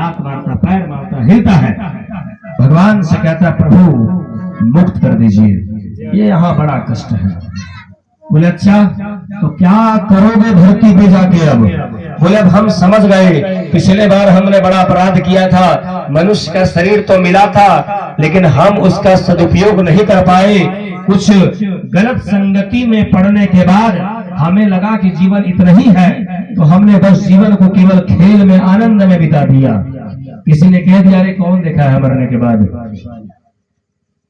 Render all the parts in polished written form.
लात मारता, पैर मारता, हिलता है, भगवान से कहता प्रभु मुक्त कर दीजिए, ये यहाँ बड़ा कष्ट है। बोले अच्छा तो क्या करोगे धरती पे जाके? अब बोले अब हम समझ गए, पिछले बार हमने बड़ा अपराध किया था, मनुष्य का शरीर तो मिला था लेकिन हम उसका सदुपयोग नहीं कर पाए। कुछ गलत संगति में पड़ने के बाद हमें लगा कि जीवन इतना ही है, तो हमने बस जीवन को केवल खेल में, आनंद में बिता दिया। किसी ने कह दिया अरे कौन देखा है मरने के बाद?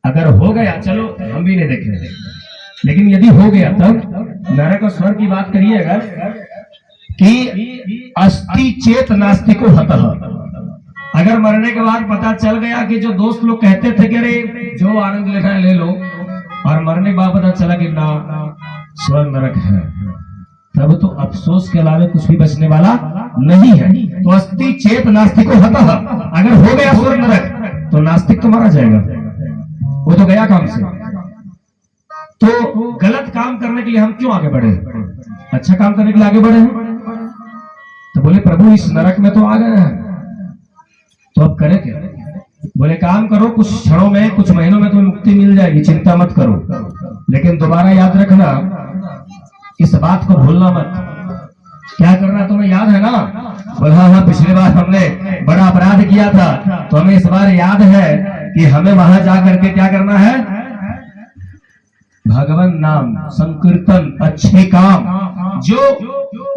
अगर हो गया चलो हम भी नहीं देखे, लेकिन यदि हो गया तब नरक और स्वर्ग की बात करिए अगर कि अस्ति चेत नास्तिको हतः। अगर मरने के बाद पता चल गया कि जो दोस्त लोग कहते थे कि अरे जो आनंद लेना है ले लो, और मरने के बाद पता चला कि ना स्वर्ग नरक है, तब तो अफसोस के अलावा कुछ भी बचने वाला नहीं है। तो अस्ति चेत नास्तिको हतः, अगर हो गया स्वर्ग नरक तो नास्तिक तो मारा जाएगा, वो तो गया काम से। तो गलत काम करने के लिए हम क्यों आगे बढ़े? अच्छा काम करने के लिए आगे बढ़े हैं। तो बोले प्रभु इस नरक में तो आ गए हैं, तो अब करें क्या? बोले काम करो, कुछ क्षणों में, कुछ महीनों में तुम्हें मुक्ति मिल जाएगी, चिंता मत करो, लेकिन दोबारा याद रखना, इस बात को भूलना मत। क्या करना तुम्हें याद है ना? बोले हाँ, पिछली बार हमने बड़ा अपराध किया था, तो हमें इस बार याद है कि हमें वहां जाकर के क्या करना है? भगवान नाम संकीर्तन, अच्छे काम, जो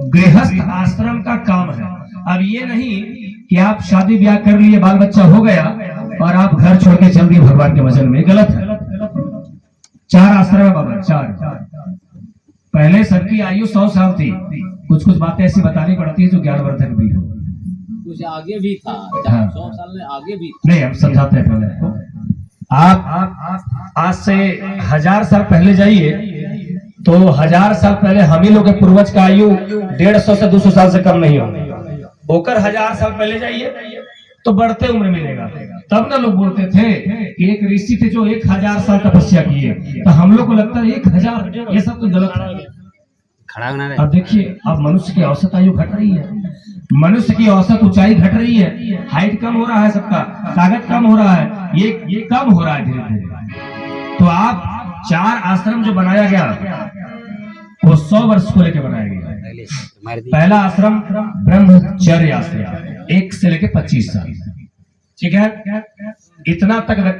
गृहस्थ आश्रम का काम है। अब ये नहीं कि आप शादी ब्याह कर लिए, बाल बच्चा हो गया और आप घर छोड़ के चल दिए भगवान के भजन में, गलत है। 4 आश्रम है बाबा, 4। पहले सबकी आयु 100 साल थी, कुछ कुछ बातें ऐसी बतानी पड़ती है जो ज्ञानवर्धक भी हो। कुछ आगे भी था, 100 साल में आगे भी नहीं, हम समझाते हैं पहले। आप आज से 1000 साल पहले जाइए तो 1000 साल पहले हम ही लोग के पूर्वज का आयु 150 से 200 साल से कम नहीं होकर 1000 साल पहले जाइए तो बढ़ते उम्र मिलेगा। तब ना लोग बोलते थे कि एक ऋषि थे जो 1000 साल तपस्या किए, तो हम लोग को लगता है 1000, ये सब तो गलत है। अब देखिए, अब मनुष्य की औसत आयु घट रही है, मनुष्य की औसत ऊंचाई घट रही है, हाइट कम हो रहा है, सबका ताकत कम हो रहा है, ये कम हो रहा है धीरे धीरे। तो आप 4 आश्रम जो बनाया गया वो 100 वर्ष को लेकर बनाया गया। पहला आश्रम ब्रह्मचर्य आश्रम, 1 से लेकर 25 साल, ठीक है, इतना तक